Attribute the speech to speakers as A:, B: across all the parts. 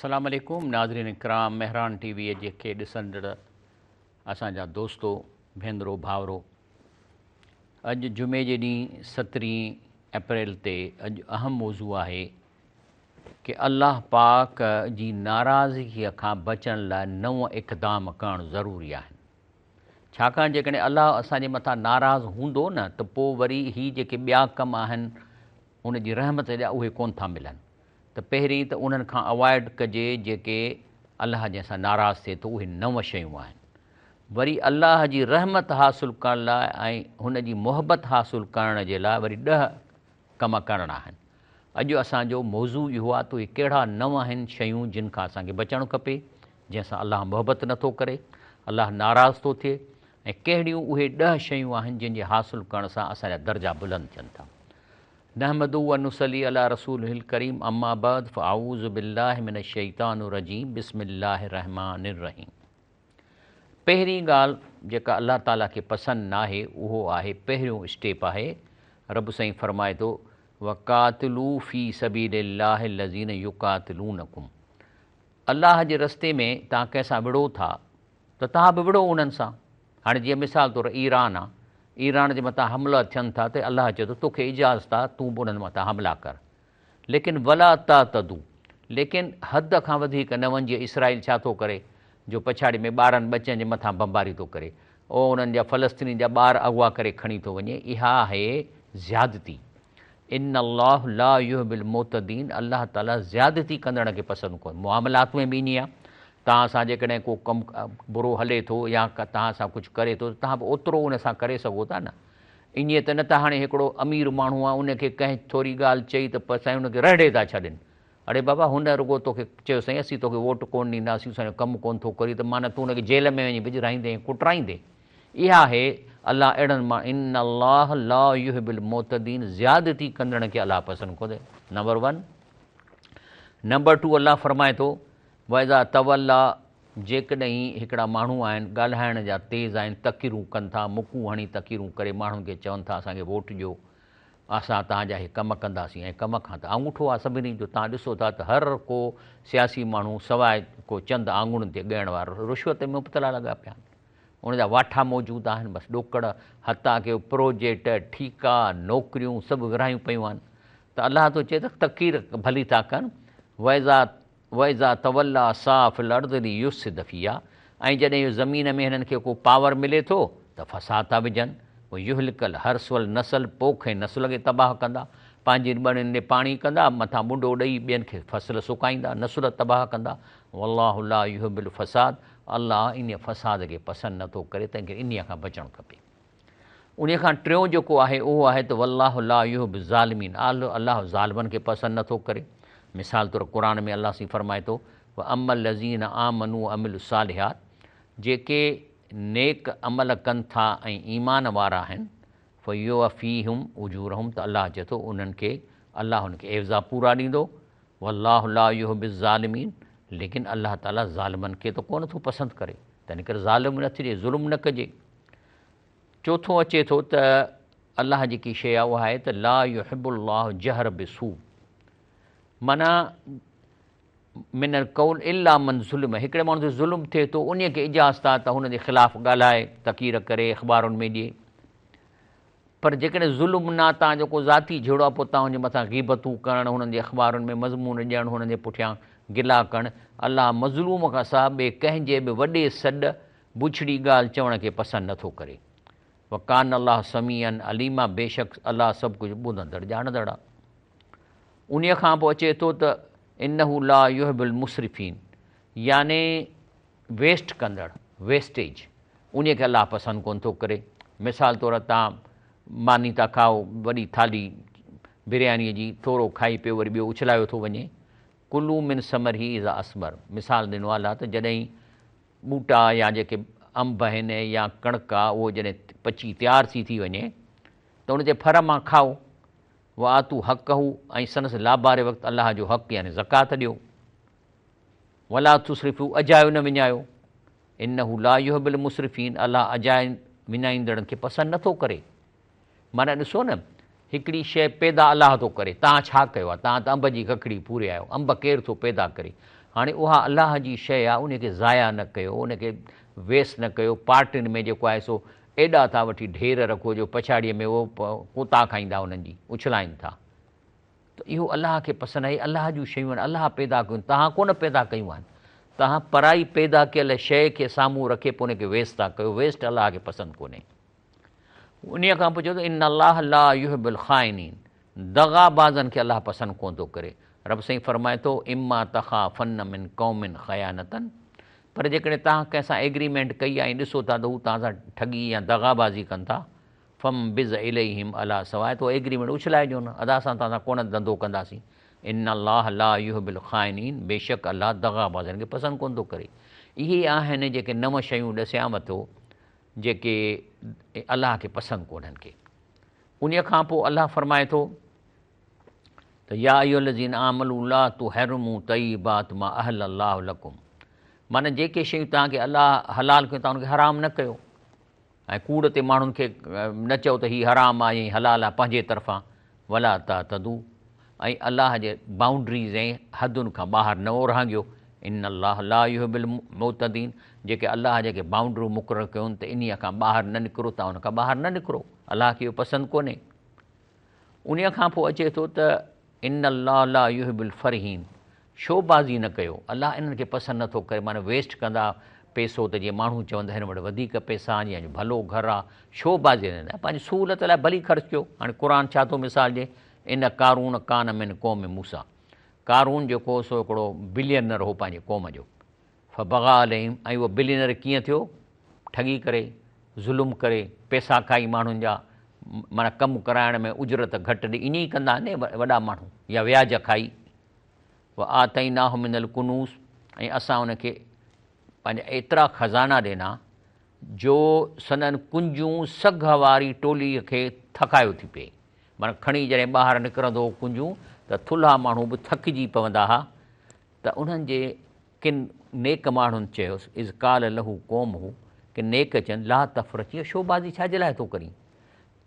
A: अस्सलाम वालेकुम नाज़रीन इकराम मेहरान टीवीअ जेके ॾिसंदड़ असांजा दोस्तो भेनरो भावरो, अॼु जुमे जे ॾींहुं 17 अप्रैल ते अॼु अहम मौज़ू आहे कि अल्लाह पाक जी नाराज़गीअ खां बचण लाइ 9 इक़दाम करणु ज़रूरी आहिनि। छाकाणि जेकॾहिं अल्लाह असांजे मथां नाराज़ हूंदो न त पोइ वरी ही जेके ॿिया कम आहिनि उन जी रहमत जा उहे कोन था मिलनि। त पहिरीं त उन्हनि खां अवॉइड कजे जेके अलाह जंहिंसां नाराज़ थिए थो, उहे 9 शयूं आहिनि। वरी अल्लाह जी रहमत हासिलु करण लाइ ऐं हुन जी मुहबत हासिलु करण जे लाइ वरी 10 कम करणा आहिनि। अॼु असांजो मौज़ू इहो आहे त उहे कहिड़ा 9 आहिनि शयूं जिन खां असांखे बचणु खपे, जंहिंसां अल्लाह मुहबत नथो करे, अल्लाह नाराज़ थो थिए, ऐं कहिड़ियूं उहे 10 शयूं आहिनि जिन जे हासिलु करण सां असांजा दर्जा बुलंद थियनि था। नहमदु व नुसली अला रसूलिल करीम अम्मा बाद फ़अऊज़ु बिल्लाहि मिनश शैतानिर रजीम बिस्मिल्लाहिर रहमानिर रहीम। पहिरीं ॻाल्हि जेका अल्लाह ताला खे पसंदि नाहे उहो आहे, पहिरियों स्टेप आहे, रब साईं फरमाए थो वक़ातिलू फ़ी सबीलिल्लाहि लज़ीन युक़ातिलूनकुम। अल्लाह जे रस्ते में तव्हां कंहिंसां विड़ो था त तव्हां बि विड़ो उन्हनि सां। हाणे जीअं मिसाल तौरु ईरान आहे, ईरान जे मथां हमला थियनि था त अल्लाह चए थो तोखे इजाज़त आहे तूं बि उन्हनि मथां हमला कर, लेकिन वला तअतदू, लेकिन हद खां वधीक न वञे। इसराइल छा थो करे जो पछाड़ी में ॿारनि बच्चनि जे मथां बमबारी थो करे, उन्हनि जा फ़लस्तीनी जा ॿार अगवा करे खणी थो वञे, इहा आहे ज़्यादती। इन अल्लाह ला युहिब्बुल मुअतदीन, अल्लाह ताला ज़्यादती कंदड़ खे पसंदि कोन्हे। मुआमलात में बि ईअं आहे, तव्हां सां जेकॾहिं को कमु बुरो हले थो या तव्हां सां कुझु करे थो त तव्हां बि ओतिरो उन सां करे सघो था न। ईअं त न त हाणे हिकिड़ो अमीर माण्हू आहे, उनखे कंहिं थोरी ॻाल्हि चई त साईं उनखे रड़े था छॾनि, अड़े बाबा हुन रुॻो तोखे चयो साईं असीं तोखे वोट कोन ॾींदासीं, असांजो कमु कोन थो करी, त माना तूं हुनखे जेल में वञी विझराईंदे कुटराईंदे। इहा आहे अल्लाह अहिड़नि मां इन अल्लाह ला युहिब्बुल मुअतदीन, ज़्यादती कंदड़ खे अल्लाह पसंदि कोन्हे। नंबर 1। नंबर 2, अल्लाह फरमाए थो वइज़ा तवल्ला, जेकॾहिं हिकिड़ा माण्हू आहिनि ॻाल्हाइण जा तेज़ आहिनि, तकीरूं कनि था, मुकूं हणी तकीरूं करे माण्हुनि खे चवनि था असांखे वोट ॾियो, असां तव्हांजा हे कमु कंदासीं, ऐं कम खां त अंगूठो आहे सभिनी जो। तव्हां ॾिसो था त हर को सियासी माण्हू सवाइ को चंद आङुड़नि ते ॻणण वारो रिश्वत में मुब्तला लॻा पिया आहिनि, उनजा वाठा मौजूदु आहिनि, बसि ॾोकड़ हथा के प्रोजेक्ट ठीका नौकरियूं सभु विरहायूं पियूं आहिनि। त अल्लाह थो चए त तकीर भली था कनि। वइज़ा तवल्ला साफ़िल अर्दि लियुफ़्सिद फ़ीहा, ऐं जॾहिं इहो ज़मीन में हिननि खे को पावर मिले थो त फ़साद था विझनि। पोइ युहलिकल हर्सवल नसल, पोख ऐं नस्ल खे तबाह कंदा, पंहिंजी ॿणियुनि में पाणी कंदा, मथां मुंडो ॾेई ॿियनि खे फसल सुकाईंदा, नस्ल तबाह कंदा। वल्लाहु ला युहिब्बुल फ़साद, अल्लाह इन फ़साद खे पसंदि नथो करे, तंहिंखे इन खां बचणु खपे। उन खां टियों जेको आहे उहो आहे त वल्लाहु ला युहिब्बुल ज़ालिमीन, अल्लाह ज़ालिमनि खे पसंदि नथो करे। मिसाल तौरु क़ुर में अल्लाह सी फरमाए थो व अमल लज़ीन आमनू अमिलु सालिहात, जेके नेक अमल कनि था ऐं ईमान वारा आहिनि, फ़युवफ़ीहुम उजूरहुम, त अल्लाह चए थो उन्हनि खे अल्लाह हुनखे एवज़ा पूरा ॾींदो। वल्लाहु ला युहिब्बुल ज़ालिमीन, लेकिन अल्लाह ताला ज़ालिमनि खे त कोन थो पसंदि करे, तंहिं करे ज़ालिम न थिजे, ज़ुल्म न कजे। चोथों अचे थो त अल्लाह जेकी शइ आहे उहा आहे त ला युहिब्बुल्लाहु जहर बिसू, माना मिनल कौल इल्ला मन ज़ुल्म, हिकिड़े माण्हू ते ज़ुल्म थिए थो उन खे इजाज़त आहे त हुन जे ख़िलाफ़ु ॻाल्हाए तकीर करे अख़बारुनि में ॾिए, पर जेकॾहिं ज़ुल्म न तव्हां जेको ज़ाती जहिड़ो आहे पोइ तव्हां हुनजे मथां ग़ीबतूं करणु, हुननि जे अख़बारुनि में मज़मून ॾियणु, हुननि जे पुठियां गिला करणु, अल्लाह मज़लूम खां सवाइ ॿिए कंहिंजे बि वॾे सॾ बुछड़ी ॻाल्हि चवण खे पसंदि नथो करे। वकान अल्लाह समीअन अलीमा, बेशक अल्लाह सभु कुझु ॿुधंदड़ ॼाणंदड़ आहे। उन खां पोइ अचे थो त इन्नहु ला युहिब्बुल मुसरिफ़ीन, याने वेस्ट कंदड़, वेस्टेज, उन खे अल्लाह पसंदि कोन थो करे। मिसाल तौरु तव्हां मानी था खाओ, वॾी थाली बिरयानीअ जी, थोरो खाई पियो वरी ॿियो उछलायो थो वञे। कुलू मिन समर ही इज़ा असमर, मिसाल ॾिनो अल्लाह त जॾहिं ॿूटा या जेके अंब आहिनि या कणिक आहे उहो जॾहिं पची तयारु थी वञे त उनजे फर मां खाओ। व आतू हक़ हू, ऐं संदसि लाभारे वक़्तु अल्लाह जो हक़ यानी ज़कात ॾियो। वला तुसरिफ़ू, अजायो न विञायो। इन्नहु ला युहिब्बुल मुसरिफ़ीन, अल्लाह अजाए विञाईंदड़नि खे पसंदि नथो करे। माना ॾिसो न, हिकिड़ी शइ पैदा अल्लाह थो करे, तव्हां छा कयो आहे? तव्हां त अंब जी ककड़ी पूरे आहियो, अंब केरु थो पैदा करे? हाणे उहा अलाह जी शइ आहे, उनखे ज़ाया न कयो, उनखे वेस्ट न कयो। पार्टियुनि में जेको आहे सो एॾा था वठी ढेर रखो जो पछाड़ीअ में उहो कुता खाईंदा उन्हनि जी, उछलाइनि था। त इहो अलाह खे पसंदि आहे, अलाह जूं शयूं आहिनि, अलाह पैदा कयूं, तव्हां कोन पैदा कयूं आहिनि। तव्हां पराई पैदा कयल शइ खे साम्हूं रखे पोइ उनखे वेस्ट था कयो, वेस्ट अलाह खे पसंदि कोन्हे। उन खां पोइ चओ त इन अलाह ला युहिब्बुल खाइनीन, दगाबाज़नि खे अलाह पसंदि कोन थो करे। रब साईं फरमाए थो इम्मा तख़ाफ़न्न मिन क़ौमिन ख़यानतन, पर जेकॾहिं तव्हां कंहिंसां एग्रीमेंट कई आहे ऐं ॾिसो था त हू तव्हां सां ठगी या दगाबाज़ी कनि था, फम बिज़ इलैहिम अला सवाइ, तो एग्रीमेंट उछलाइजो न, अदा सां तव्हां सां कोन धंधो कंदासीं। इन अलाह ला युहिब्बुल खाइनीन, बेशक अलाह दगाबाज़नि खे पसंदि कोन थो करे। इहे आहिनि जेके 9 शयूं ॾसियांव थो जेके अलाह खे पसंदि कोन्हनि के। उन खां पोइ अलाह फरमाए थो त या अय्युहल्लज़ीना आमनू ला तुहर्रिमू तय्यिबात मा अहल्लल्लाहु लकुम, माना जेके शयूं तव्हांखे अलाह हलाल कयूं तव्हां उनखे हराम न कयो। ऐं कूड़ ते माण्हुनि खे न चओ त हीउ हराम आहे या हलाल आहे पंहिंजे तरफ़ां, वला तअतदू, ऐं अलाह जे बाउंड्रीज़ ऐं हदुनि खां ॿाहिरि न ओरहांगियो। इन अलाह ला युहिब्बुल मुअतदीन, जेके अलाह जेके बाउंड्रियूं मुक़ररु कयूं त इन खां ॿाहिरि न निकिरो, तव्हां उन खां ॿाहिरि न निकिरो, अलाह खे इहो पसंदि कोन्हे। उन खां पोइ अचे थो त इन अलाह ला युहिब्बुल फरहीन, शोबाज़ी न कयो, अलाह इन्हनि खे पसंदि नथो करे। माना वेस्ट कंदा पैसो, त जीअं माण्हू चवंदा हिन वटि वधीक पैसा आहिनि या भलो घरु आहे, शोबाज़ी न, पंहिंजी सहूलियत लाइ भली ख़र्चु कयो। हाणे क़ुर छा थो मिसाल ॾिए, इन कारून कान मिन क़ौम मूसा, कारून जेको सो हिकिड़ो बिलियनर हो पंहिंजे क़ौम जो, फबग़ा अलैहिम, ऐं उहो बिलियनर कीअं थियो, ठगी करे, ज़ुल्म करे, पैसा खाई माण्हुनि जा, माना कमु कराइण में उजरत घटि ॾी, ईअं ई कंदा आहिनि वॾा माण्हू, या व्याज खाई। व आतैनाहु मिनल कुनूस, ऐं असां उनखे पंहिंजा एतिरा खज़ाना ॾिना जो सननि कुंजूं सघ वारी टोलीअ खे थकायो थी पए। माना खणी जॾहिं ॿाहिरि निकिरंदो कुंजूं त थुल्हा माण्हू बि थकिजी पवंदा हुआ। त उन्हनि जे किन नेक माण्हुनि चयोसि, इज़ काल लहू क़ौम हू, कि नेक चवनि ला तफ़रत, इहा शोबाज़ी छाजे लाइ थो करी,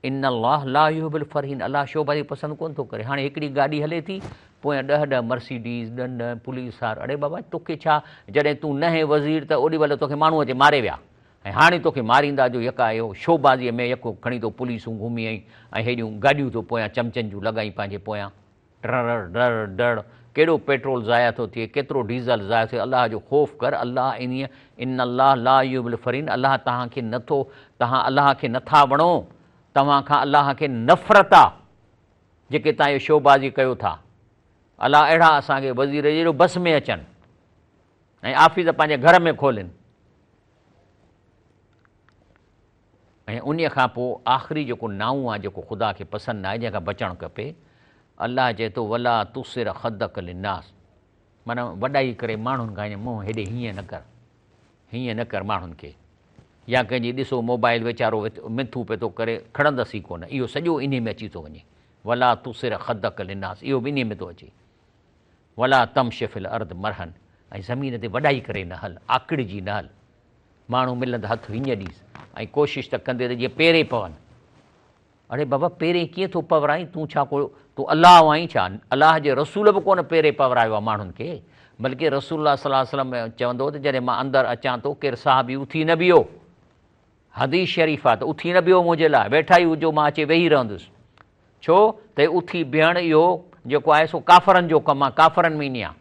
A: इन अलाह ला युहिब्बुल फरहीन, अलाह शोबाज़ी पसंदि कोन थो करे। हाणे हिकिड़ी गाॾी हले थी, पोयां 10 मर्सिडीज़, 10 पुलिस वार, अड़े बाबा तोखे छा, जॾहिं तूं न हे वज़ीर त ओॾी महिल तोखे माण्हू अचे मारे विया, ऐं हाणे तोखे मारींदा जो यका इहो शोबाज़ीअ में यको खणी थो पुलिसूं घुमी आई, ऐं हेॾियूं गाॾियूं थो पोयां चमचनि जूं लॻाई पंहिंजे पोयां, डर डर डर, केॾो पेट्रोल ज़ाया थो थिए, केतिरो डीज़ल ज़ाया थियो। अलाह जो ख़ौफ़ कर, अलाह इन अलाह ला युहिब्बुल फरहीन, अलाह तव्हांखे नथो, तव्हां अलाह खे नथा वणो, तव्हां खां अलाह खे नफ़रत आहे जेके तव्हां इहो शोबाज़ी कयो था। अलाह अहिड़ा असांखे वज़ीर जहिड़ो बस में अचनि ऐं आफ़ीस पंहिंजे घर में खोलनि। ऐं उन खां पोइ आख़िरी जेको नाऊं आहे जेको ख़ुदा खे पसंदि न आहे, जंहिंखां बचणु खपे, अलाह चए थो वला तुसिर ख़दक लिन्नास, माना वॾाई करे माण्हुनि खां मुंहुं हेॾे हीअं न कर, हीअं न कर माण्हुनि खे, या कंहिंजी ॾिसो मोबाइल वीचारो मिथू पियो थो करे, खणंदसि ई कोन, इहो सॼो इन में अची थो वञे। वला तुसिर ख़दक लिन्नास, इहो बि इन में थो अचे। वला तमशि फिल अर्द मरहन, ऐं ज़मीन ते वॾाई करे न हल, आकिड़िजी न हल, माण्हू मिलंदा हथु हीअं ॾीस, ऐं कोशिशि त कंदे त जीअं पेरे पवनि। अड़े बाबा पेरे कीअं थो पवराई, तूं छा को तूं अलाह आहीं छा? अलाह जे रसूल बि कोन पेरे पवरायो आहे माण्हुनि खे, बल्कि रसूल सल्लल्लाहु अलैहि वसल्लम चवंदो त जॾहिं मां अंदरि अचां थो केरु साहबी उथी न बीहो, हदीस शरीफ़ आहे त उथी न बीहो मुंहिंजे लाइ, वेठा ई हुजो, मां अची वेही रहंदुसि। छो त उथी बीहणु इहो जेको आहे सो काफ़रनि जो कमु आहे, काफ़रनि में ईंदी आहे।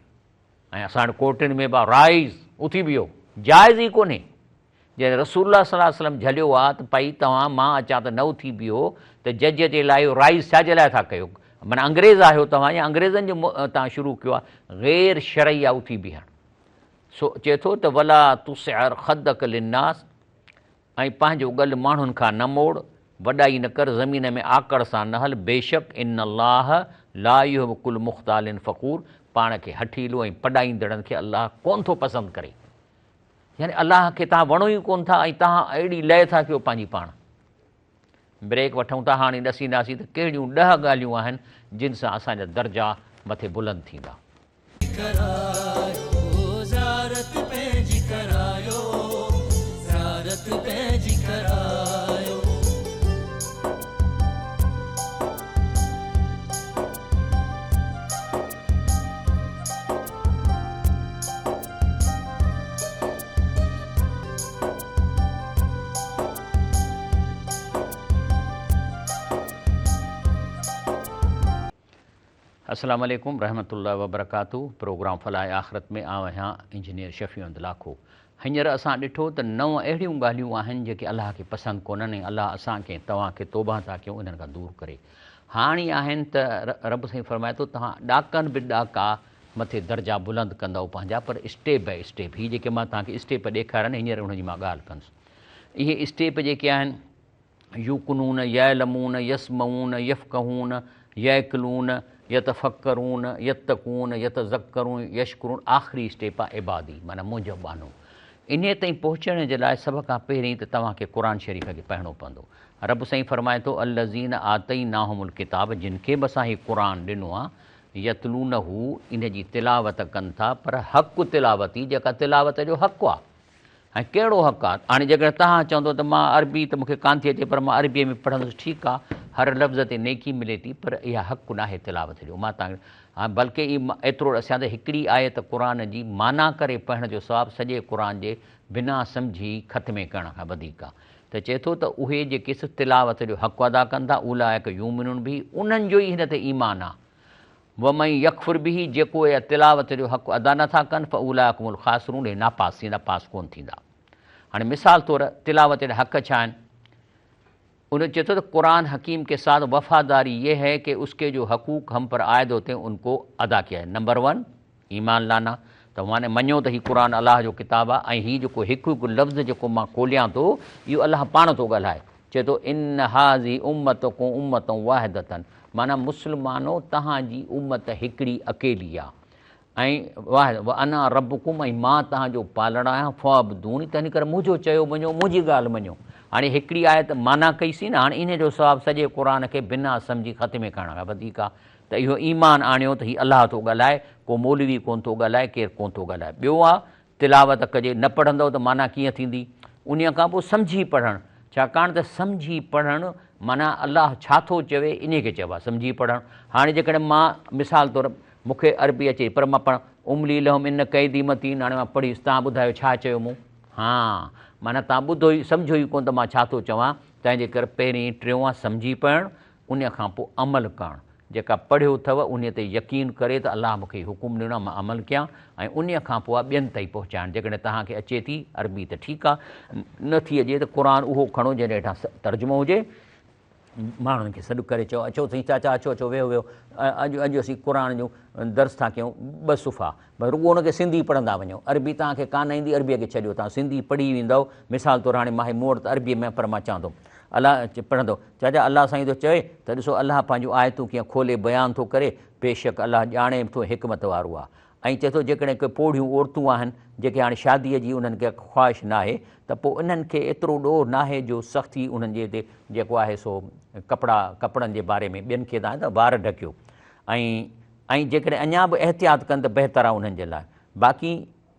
A: ऐं असां वटि कोर्टुनि में बि राइज़ उथी बीहो, जाइज़ ई कोन्हे। जॾहिं रसूलुल्लाह सल्लल्लाहु अलैहि वसल्लम झलियो आहे त भई तव्हां मां अचां त न उथी बीहो, त जज जे लाइ राइज़ छाजे लाइ था कयो? माना अंग्रेज़ आहियो तव्हां, या अंग्रेज़नि जो तव्हां शुरू कयो आहे ग़ैर शरई आहे उथी बीहणु। सो चए थो त वला तुसिर ख़दक लिन्नास, ऐं पंहिंजो ॻल माण्हुनि खां न मोड़, वॾाई न कर, ज़मीन में आकड़ सां न हल, बेशक इन अलाह ला युहिब्बु कुल मुख़्तालिन फ़ख़ूर, पाण खे हठीलो ऐं पॾाईंदड़नि खे अलाह कोन थो पसंदि करे। यानी अलाह खे तव्हां वणो ई कोन था, ऐं तव्हां अहिड़ी लय था कयो पंहिंजी पाण। ब्रेक वठूं था, हाणे ॾसींदासीं त कहिड़ियूं 10 ॻाल्हियूं आहिनि जिन सां असांजा दर्जा मथे बुलंद थींदा। अस्सलाम वालेकुम रहमतुल्लाहि व बरकातहू। प्रोग्राम फलाह आख़िरत में आहियां इंजीनियर शफ़ी अहमद लाखो। हींअर असां ॾिठो त 9 अहिड़ियूं ॻाल्हियूं आहिनि जेके अलाह खे पसंदि कोन्हनि ऐं अलाह असांखे तव्हांखे तौबा था कयूं इन्हनि खां दूरि करे। हाणे आहिनि त रब साईं फरमाए थो तव्हां ॾाकनि बि ॾाका मथे दर्जा बुलंद कंदव पंहिंजा, पर स्टेप बाय स्टेप। हीअ जेके मां तव्हांखे स्टेप ॾेखारनि हींअर हुनजी मां ॻाल्हि कंदुसि। इहे स्टेप जेके आहिनि यूकुनून, यअलमून, यसमऊन, यफ़क़हून, यअकिलून, यतफ़क्करून, यत्तक़ून, यतज़क्करून, यशकुरून, आख़िरी स्टेप आहे इबादी, माना मुंहिंजो बानो। इन ताईं पहुचण जे लाइ सभ खां पहिरीं त तव्हांखे क़ुर शरीफ़ खे पढ़णो पवंदो। रब साईं फरमाए थो अल्लज़ीन आतईनाहुमुल किताब, जिन खे बि असां हीउ क़ुर ॾिनो आहे, यतलूनहू, इन जी तिलावत कनि था, पर हक़ तिलावत ई, जेका तिलावत जो हक़ु आहे। ऐं कहिड़ो हक़ु आहे? हाणे जेकर तव्हां चवंदो त मां अरबी त मूंखे कान थी अचे पर मां अरबीअ में पढ़ंदुसि, ठीकु आहे, हर लफ़्ज़ ते नेकी मिले थी, पर इहा हक़ु न आहे तिलावत जो। मां तव्हांखे हा बल्कि एतिरो असां त हिकिड़ी आयत क़ुर जी माना करे पढ़ण जो सवाबु सॼे क़ुर जे बिना सम्झी ख़तमे करण खां वधीक आहे। त चए थो त उहे जेके तिलावत जो हक़ु अदा कनि था, उलाइक यूमिनून बि, उन्हनि जो ई हिन ते ईमान आहे। वमई यकफुर बि, जेको इहा तिलावत जो हक़ु अदा नथा कनि, फ़उलाइकुमुल ख़ासिरून, हे नापास थींदा, पास कोन थींदा। हाणे मिसाल तौरु तिलावत जा हक़ छा आहिनि? उन चए थो त कुरान हकीम के साथ वफ़ादारी ये है कि उसके जो हक़ूक़ हम पर आयद होते हैं उनको अदा किया है। नंबर 1 ईमान लाना, त माने मञो त हीउ क़ुर अलाह जो किताबु आहे ऐं हीउ जेको हिकु हिकु लफ़्ज़ जेको मां खोलियां थो इहो अलाह पाण थो ॻाल्हाए। चए थो इन हाज़ी उम्मतकुम उम्मतun वाहिदतन, माना मुस्लमानो तव्हांजी उम्मत हिकिड़ी अकेली आहे। ऐं वाहिद व अना रब्बुकुम, ऐं मां तव्हांजो पालण आहियां, फ़अब्दूनी, तंहिं करे मुंहिंजो चयो मञो, मुंहिंजी ॻाल्हि मञो। हाणे हिकिड़ी आयत माना कईसीं न, हाणे इन जो सवाबु सॼे क़ुर खे बिना सम्झी ख़तमे करण खां वधीक आहे। त इहो ईमान आणियो त हीउ अलाह थो ॻाल्हाए, को मौलवी कोन थो ॻाल्हाए, केरु कोन थो ॻाल्हाए। ॿियो आहे तिलावत कजे, न पढ़ंदव त माना कीअं थींदी? उन खां पोइ सम्झी पढ़णु, छाकाणि त सम्झी पढ़णु माना अलाह छा थो चवे इन खे चइबो आहे सम्झी पढ़णु। हाणे जेकॾहिं मां मिसाल तौरु मूंखे अरबी अचे पर मां उमली लहम इन क़ैदी मतीन, हाणे मां पढ़ीसि, तव्हां ॿुधायो छा चयो मूं? हा, माना तव्हां ॿुधो ई सम्झो ई कोन त मां छा थो चवां। तंहिंजे करे पहिरीं टियों आहे सम्झी पढ़णु, उन खां पोइ अमल करणु। जेका पढ़ियो अथव उन ते यकीन करे त अलाह मूंखे हुकुम ॾिनो आहे मां अमल कयां, ऐं उन खां पोइ आहे ॿियनि ताईं पहुचाइणु। जेकॾहिं तव्हांखे अचे थी अरबी त ठीकु आहे, नथी अचे त क़ुर उहो खणो जंहिंजे हेठां तर्जुमो हुजे, माण्हुनि खे सॾु करे चओ अचो साईं चाचा अचो अचो वेहो वेहो, अॼु असीं क़ुर जो दर्स था कयूं, 2 सुफ़ा, भई रुॻो हुनखे सिंधी पढ़ंदा वञो। अरबी तव्हांखे कान ईंदी, अरबीअ खे छॾियो, तव्हां सिंधी पढ़ी वेंदव। मिसाल तौरु हाणे मां मूं वटि त अरबीअ में, पर मां चवां थो अलाह पढ़ंदो, चाचा अलाह साईं थो चए त ॾिसो अलाह पंहिंजूं आयतूं कीअं खोले बयानु थो करे, बेशक अलाह ॼाणे थो, हिकमत वारो आहे। ऐं चए थो जेकॾहिं कोई पोढ़ियूं औरतूं आहिनि जेके हाणे शादीअ जी उन्हनि खे ख़्वाहिश न आहे, त पोइ इन्हनि खे एतिरो ॾोह न आहे जो सख़्ती उन्हनि जे हिते जेको आहे सो कपिड़नि जे बारे में ॿियनि खे तव्हां त वार ढकियो। ऐं जेकॾहिं अञा बि एहतियात कनि त बहितर आहे उन्हनि जे लाइ। बाक़ी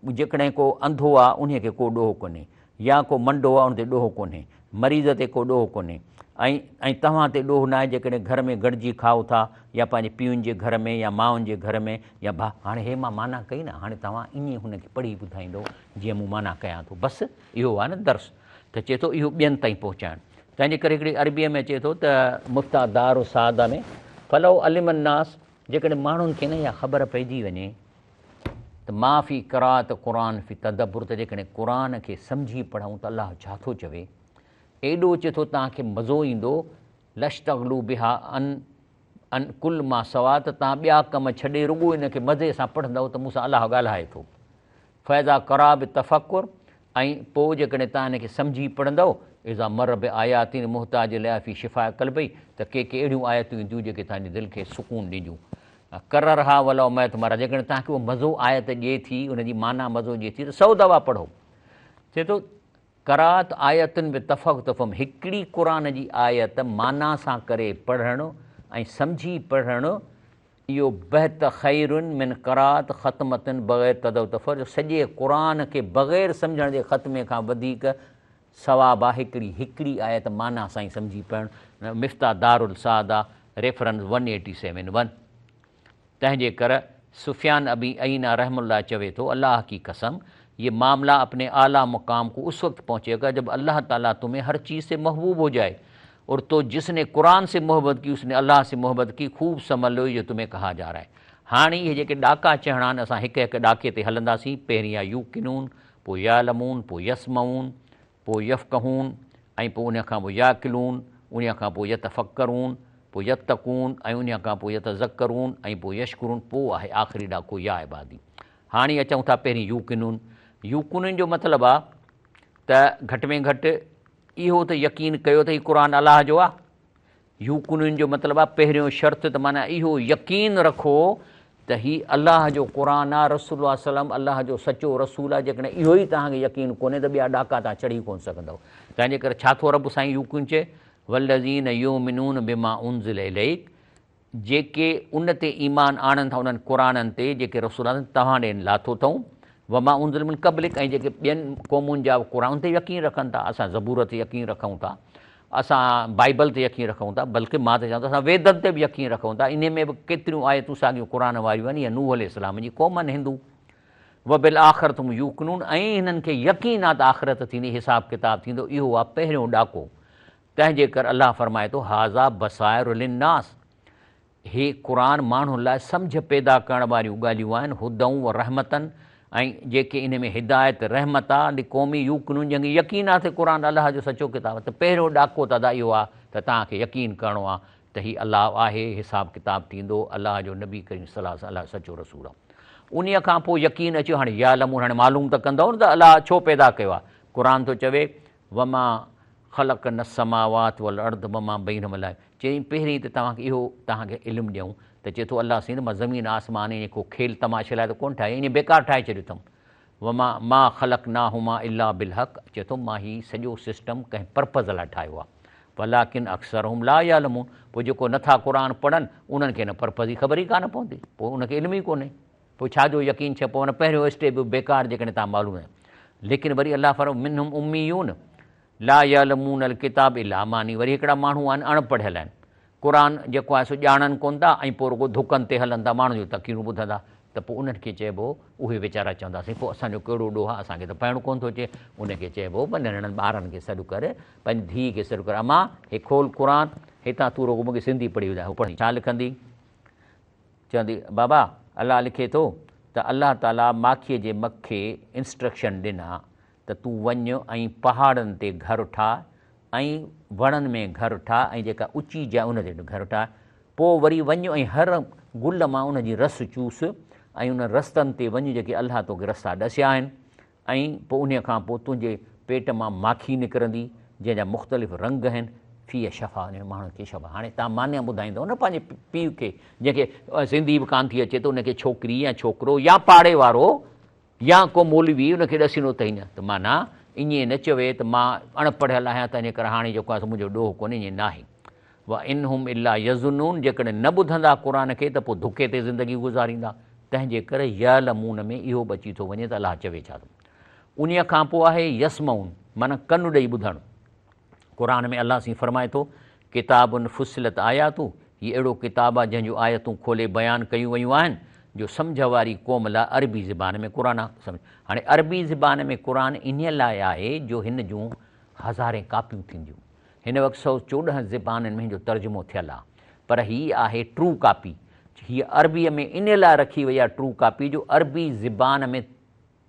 A: जेकॾहिं को अंधो आहे उन खे को ॾोह कोन्हे, या को मंडो आहे उन ते ॾोह कोन्हे, मरीज़ ते को ॾोह कोन्हे, ऐं तव्हां ते ॾोह न आहे जेकॾहिं घर में गॾिजी खाओ था, या पंहिंजे पीउनि जे घर में या माउनि जे घर में, या हाणे हे मां माना कई न, हाणे तव्हां ईअं हुनखे पढ़ी ॿुधाईंदो जीअं मूं माना कयां थो, बसि इहो आहे न दर्स। त चए थो इहो ॿियनि ताईं पहुचाइणु। तंहिंजे करे हिकिड़ी अरबीअ में चए थो त मुफ़्तादार सादा में फलो अलिमन्नास, जेकॾहिं माण्हुनि खे न इहा ख़बर पइजी वञे त माफ़ी क़रात क़ुर फ़ी तदब्बुर, त जेकॾहिं क़ुर खे सम्झी पढ़ूं त अलाह छा थो चवे, एॾो चए थो तव्हांखे मज़ो ईंदो। लश्तगलू बिहा अन कुल मां सवा, त तव्हां ॿिया कम छॾे रुॻो इन खे मज़े सां पढ़ंदव त मूंसां अलाह ॻाल्हाए थो। फ़ैज़ा करा बि तफ़कुर, ऐं पोइ जेकॾहिं तव्हां इनखे सम्झी पढ़ंदव, इज़ा मर बि आयातीन मुहताज लियाफ़ी शिफ़ा कल्बई, त के अहिड़ियूं आयतूं ईंदियूं जेके तव्हांजी दिलि खे सुकून ॾींदियूं। करर हा वलो मैत मारा, जेकॾहिं तव्हांखे उहो मज़ो आयत ॾिए थी, उनजी माना मज़ो ॾिए थी, त 100 दफ़ा पढ़ो। चए थो करात आयतुनि बि तफ़म, हिकिड़ी क़ुर जी आयत माना सां करे पढ़णु ऐं सम्झी पढ़णु, इहो बहत ख़ैरुन मिन करात ख़तमतन बग़ैर तदफ़र, सॼे क़ुर खे बग़ैर सम्झण जे ख़तमे खां वधीक सवाबु आहे हिकिड़ी आयत माना सां ई सम्झी पढ़णु। मिफ़्ता दारुल सादा, रेफरेंस 1871। तंहिंजे करे सुफ़ियान अबी अईना रहमुल्लाह चवे थो, अल्लाह की कसम, ये मामला अपने आला मुकाम को उस वक्त पहुंचेगा जब अल्लाह ताला तुम्हें हर चीज़ से महबूब हो जाए और तो जिसने कुरान से मोहब्बत की उसने अल्लाह से मोहब्बत की, खूब समझ लो ये तुम्हें कहा जा रहा है। हाणे इहे जेके ॾाका चढ़णा आहिनि असां हिकु हिकु ॾाके ते हलंदासीं। पहिरीं आहे यूकिनून, पोइ यालमून, पोइ यसमऊन, पोइ यफ़क़हून, ऐं पोइ उन खां पोइ याकिलून, उन खां पोइ यतफ़क्करून, पोइ यतक़ून, ऐं उन खां पोइ यतज़क्करून, ऐं पोइ यशकुरून, पोइ आहे आख़िरी ॾाको या इबादी। हाणे अचूं था पहिरीं यूकिनून। यूकिनून जो मतिलबु आहे त घटि में घटि इहो त यकीन कयो त हीउ क़ुर अलाह जो आहे। यूकिनून जो मतिलबु आहे पहिरियों शर्त त माना इहो यकीन रखो त हीउ अलाह जो क़ुर आहे, रसूल सलम अलाह जो सचो रसूल आहे। जेकॾहिं इहो ई तव्हांखे यकीन कोन्हे त ॿिया ॾाका तव्हां चढ़ी कोन सघंदव। तंहिंजे करे छा थो रब साईं यूकिन चए, वल्लज़ीन युमिनून बिमा उनज़िल इलैक, जेके उन ते ईमान आणनि था उन्हनि क़ुराननि ते जेके रसूल तव्हां ॾे लाथो अथऊं, वमा उनज़िल मिन क़ब्लिक, ऐं जेके ॿियनि क़ौमुनि जा क़ुर ते यकीन रखनि था। असां ज़बूर ते यकीन रखूं था, असां बाइबल ते यकीन रखूं था, बल्कि मां त चवां थो असां वेदनि ते बि यकीन रखूं था। इन में बि केतिरियूं आयतूं साॻियूं क़ुर वारियूं आहिनि। इहा नूह अलैहिस्सलाम जी क़ौम आहिनि हिंदू। व बिल आख़िरत हुम यूकिनून, ऐं हिननि खे यकीन आहे त आख़िरत थींदी, हिसाब किताब थींदो। इहो आहे पहिरियों ॾाको। तंहिंजे करे अलाह फरमाए थो हाज़ा बसाइर लिन्नास, हे क़ुर माण्हुनि लाइ सम्झ पैदा करण वारियूं ॻाल्हियूं आहिनि। हुदऊं व रहमतनि, ऐं जेके इन में हिदायत रहमत आहे लिक़ौमी यूकिनून, जंहिंखे यकीन आहे त क़ुर अलाह जो सचो किताब आहे। त पहिरियों ॾाको दादा इहो आहे त तव्हांखे यकीन करिणो आहे त हीउ अलाह आहे, हिसाब किताब थींदो, अलाह जो नबी करीम सलाह अलाह सचो रसूल आहे। उन खां पोइ यकीन अचो हाणे यालमून, हाणे मालूम त कंदव न त अलाह छो पैदा कयो आहे। क़ुर थो चवे वमा ख़लक़ न समावात वल अर्द वमा बैनहुमा लाइब, चई पहिरीं त तव्हांखे इहो तव्हांखे इल्मु ॾियूं त चए थो अलाह साईं मां ज़मीन आसमान ईअं को खेल तमाशे लाइ त कोन्ह ठाहे, ईअं बेकार ठाहे छॾियो अथमि। वमा मा ख़लक़ ना हुमा इला बिल हक़, चए थो मां हीउ सॼो सिस्टम कंहिं पर्पज़ लाइ ठाहियो आहे। वलाकिन अक्सर हुम ला यालमून, पोइ जेको नथा क़ुर पढ़नि उन्हनि खे हिन पर्पज़ जी ख़बर ई कान पवंदी, पोइ उनखे इल्मु ई कोन्हे, पोइ छाजो यकीन छा पोइ पहिरियों स्टेप बेकार जेकॾहिं तव्हां मालूम आहे। लेकिन वरी अलाह फरमाए मिनहुम उम्मीयून ला यालमून अल किताब इला अमानी, वरी हिकिड़ा माण्हू आहिनि अणपढ़ियल आहिनि, क़ुर जेको आहे सो ॼाणनि कोन था, ऐं पोइ रुॻो धुकनि ते हलनि था, माण्हुनि जूं तक़रीरूं ॿुधंदा। त पोइ उन्हनि खे चइबो, उहे वीचारा चवंदासीं पोइ असांजो कहिड़ो ॾोह आहे, असांखे त पढ़णु कोन थो अचे। उनखे चइबो भई नंढड़नि ॿारनि खे सॾु करे, पंहिंजी धीउ खे सॾु करे, अमा हे खोल क़ुर, हितां तूं रुॻो मूंखे सिंधी पढ़ी ॿुधाए। हू पढ़ी छा लिखंदी, चवंदी बाबा अलाह लिखे थो त अलाह ताला माखीअ जे मथे इंस्ट्रक्शन ॾिना त तूं वञु ऐं पहाड़नि ते घर ठाह ऐं वणनि में घर ठाह ऐं जेका ऊची जाइ उन ते घर ठाह, पोइ वरी वञु ऐं हर गुल मां उन जी रस चूस ऐं उन रस्तनि ते वञु जेके अलाह तोखे रस्ता ॾसिया आहिनि, ऐं पोइ उन खां पोइ तुंहिंजे पेट मां माखी निकिरंदी जंहिंजा मुख़्तलिफ़ रंग आहिनि, फी शफ़ा, उन माण्हुनि खे शफ़ा। हाणे तव्हां मान्या ॿुधाईंदव न पंहिंजे पीउ खे, जंहिंखे सिंधी बि कान थी अचे त उनखे छोकिरी या छोकिरो या पाड़े वारो या को मौलवी उनखे ॾसींदो अथई न, त माना ईअं न चवे त मां अणपढ़ियल आहियां त इन करे हाणे जेको आहे मुंहिंजो ॾोह कोन्हे, ईअं न आहे। व इन हुम इला यज़ुनून, जेकॾहिं न ॿुधंदा क़ुर खे त पोइ धुके ते ज़िंदगी गुज़ारींदा। तंहिंजे करे यालमून में इहो बि अची थो वञे त अलाह चवे छा थो। उन खां पोइ आहे यसमऊन, माना कनु ॾेई ॿुधणु। क़ुर में अलाह साईं फरमाए थो किताबुन फुसिलत आयातूं, हीउ अहिड़ो किताबु आहे जंहिंजूं आयतूं खोले बयानु कयूं वयूं आहिनि जो सम्झ वारी क़ौम लाइ अरबी ज़बान में क़ुर सम्झ। हाणे अरबी ज़बान में क़ुर इन लाइ आहे जो हिन जूं हज़ारे कापियूं थींदियूं। हिन वक़्तु 114 ज़बाननि में हिन जो तर्जुमो थियलु आहे, पर हीअ आहे ट्रू कापी। हीअ अरबीअ में इन लाइ रखी वई आहे ट्रू कापी जो अरबी ज़बान में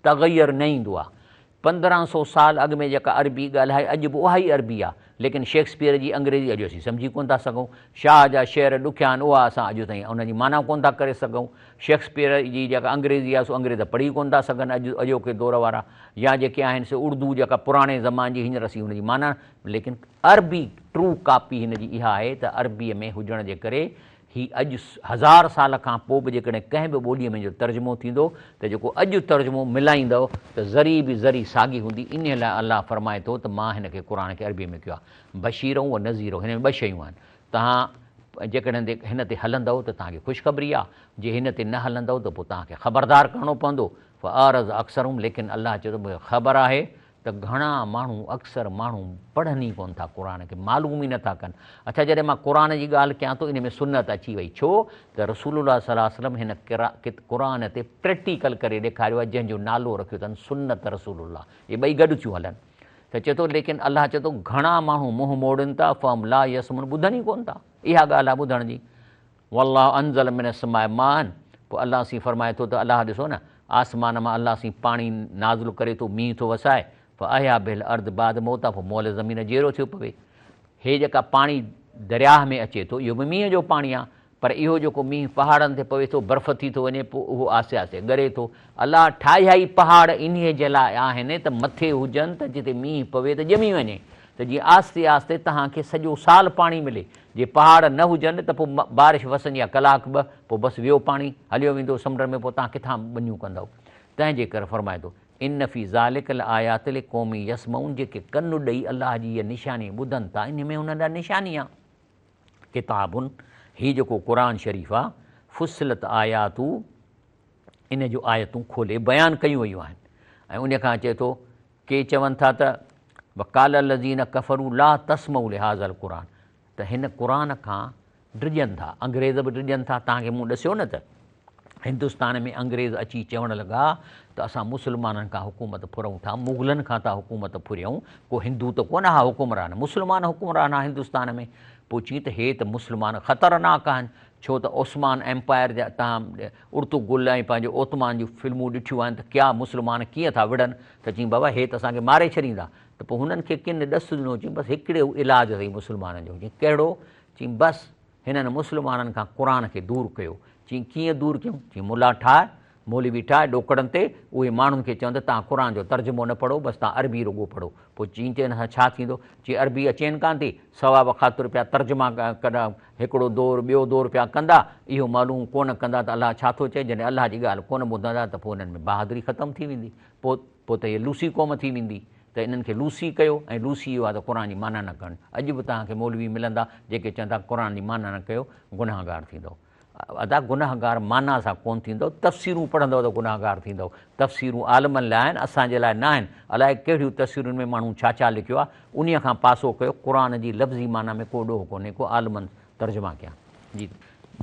A: तग़यरु न ईंदो आहे। 1500 साल अॻु में जेका अरबी ॻाल्हाए अॼु बि उहा ई अरबी आहे, लेकिन शेक्सपियर जी अंग्रेज़ी अॼु असीं सम्झी कोन था सघूं। शाह जा शेर ॾुखिया आहिनि, उहा असां अॼु ताईं उनजी माना कोन था करे सघूं। शेक्सपियर जी जेका अंग्रेज़ी आहे सो अंग्रेज़ पढ़ी कोन था सघनि अॼोके दौर वारा, या जेके आहिनि से उर्दू जेका पुराणे ज़माने जी हींअर असीं हुनजी माना, लेकिन अरबी ट्रू कापी हिन जी इहा आहे त अरबीअ में हुजण जे करे ही अॼु 1000 साल खां पोइ बि जेकॾहिं कंहिं बि ॿोलीअ में जो तर्जुमो थींदो त जेको अॼु तर्जुमो मिलाईंदव त ज़री बि ज़री साॻी हूंदी। इन लाइ अलाह फरमाए थो त मां हिन खे क़ुर खे अरबीअ में कयो आहे बशीरऊं व नज़ीरो। हिन में 2 शयूं आहिनि, तव्हां जेकॾहिं हिन ते हलंदव त तव्हांखे ख़ुशख़बरी आहे, जे हिन ते न हलंदव त पोइ तव्हांखे ख़बरदार करिणो पवंदो। फ़आरज़ अक्सरुम, लेकिन अलाह चए थो मूंखे ख़बर आहे त घणा माण्हू अक्सर माण्हू पढ़नि ई कोन था क़ुर खे, मालूम ई नथा कनि। अच्छा, जॾहिं मां क़ुर जी ॻाल्हि कयां थो इन में सुन्नत अची वई, छो त रसूलुल्लाह सल्लल्लाहु अलैहि वसल्लम हिन क़ुर ते प्रैक्टिकल करे ॾेखारियो आहे जंहिंजो नालो रखियो अथनि सुन्नत रसूलुल्लाह। इहे ॿई गॾु थियूं हलनि। त चए थो लेकिन अलाह चए थो घणा माण्हू मुंहुं मोड़नि था फम ला यसमुन ॿुधनि ई कोन था। इहा ॻाल्हि आहे ॿुधण जी। वल्लाह अंज़ल मिन समाए मान, पोइ अलाह सी फरमाए थो त अलाह ॾिसो न आसमान मां अलाह सी पाणी नाज़िल करे थो, मींहुं थो वसाए, पोइ अया बिल अर्द बाद मोता, पोइ मोल ज़मीन जहिड़ो थियो पवे। हे जेका पाणी दरियाह में अचे थो इहो बि मींहं जो पाणी आहे, पर इहो जेको मींहुं पहाड़नि ते पवे थो बर्फ़ थी थो वञे, पोइ उहो आसे आसे ॻरे थो। अलाह ठाहिया ई पहाड़ इन्हीअ जे लाइ आहिनि त मथे हुजनि त जिते मींहुं पवे त ॼमी वञे, त जीअं आस्ते आस्ते तव्हांखे सॼो साल पाणी मिले। जे पहाड़ न हुजनि त पोइ बारिश वसंदी आहे कलाक ॿ, पोइ बसि वियो पाणी हलियो वेंदो समुंड में, पोइ तव्हां किथां बनियूं कंदव। तंहिंजे करे फरमाए थो इन फी ज़ालिकल आयातिल क़ौमी यसमऊन, जेके कनु ॾेई अलाह जी इहा निशानी ॿुधनि था, इन में हुन लाइ निशानी आहे। किताबुनि, हीउ जेको क़ुर शरीफ़ आहे, फुसिलत आयातू, इन जूं आयतूं खोले बयानु कयूं वयूं आहिनि। ऐं उन खां चए थो के चवनि था त वकाल लज़ीन कफ़रू ला तस्मऊ लिहाज़ल क़ुर, त हिन क़ुर खां डिॼनि था, अंग्रेज़ बि डिॼनि था। तव्हांखे मूं ॾसियो न त हिंदुस्तान में अंग्रेज़ अची चवणु लॻा त असां मुस्लमाननि खां हुकूमत फुरूं था, मुग़लनि खां था हुकूमत फुरियूं, को हिंदू त कोन हा हुकुमरान, मुस्लमान हुकुमरान आहे हिंदुस्तान में। पोइ चई त हे त मुस्लमान ख़तरनाक आहिनि, छो त ओस्मान एम्पायर जा तव्हां उर्तुगुल ऐं पंहिंजो ओतमान जूं फिल्मूं ॾिठियूं आहिनि, त क्या मुस्लमान कीअं था विढ़नि, त चई बाबा हे त असांखे मारे छॾींदा। त पोइ हुननि खे किन ॾस ॾिनो, चई बसि हिकिड़े इलाजु अथई मुस्लमाननि जो। चई कहिड़ो? चई बसि हिननि मुस्लमाननि खां क़ुर खे दूरि कयो। चई कीअं दूरि कयूं? चई मुला ठाहे, मौलवी ठाहे ॾोकड़नि ते, उहे माण्हुनि खे चवंदा तव्हां क़ुर जो तर्जुमो न पढ़ो, बसि तव्हां अरबी रुॻो पढ़ो। पोइ चई हिन सां छा थींदो? चई अरबी अचेनि कान थी, सवा ख़ातिर पिया तर्जुमा कॾा, हिकिड़ो दौरु ॿियो दौरु पिया कंदा, इहो मालूम कोन कंदा त अलाह छा थो चए। जॾहिं अलाह जी ॻाल्हि कोन ॿुधंदा त पोइ हिननि में बहादुरी ख़तमु थी वेंदी, पोइ त इहे लूसी क़ौम थी वेंदी। त इन्हनि खे लूसी कयो, ऐं लूसी इहो आहे त क़ुर जी माना न कनि। अॼु बि तव्हांखे मौलवी मिलंदा जेके चवंदा क़ुर जी माना न कयो, गुनाहगार थींदव। अदा गुनाहगार माना सां कोन थींदव, तफ़सीरूं पढ़ंदव त गुनाहगार थींदव। तफ़सीरूं आलमनि लाइ आहिनि, असांजे लाइ न आहिनि। अलाए कहिड़ियूं तफ़सीरुनि में माण्हू छा छा लिखियो आहे, उन खां पासो कयो। क़ुर जी लफ़्ज़ी माना में को ॾोह कोन्हे, को आलमनि तर्जुमा कया। जी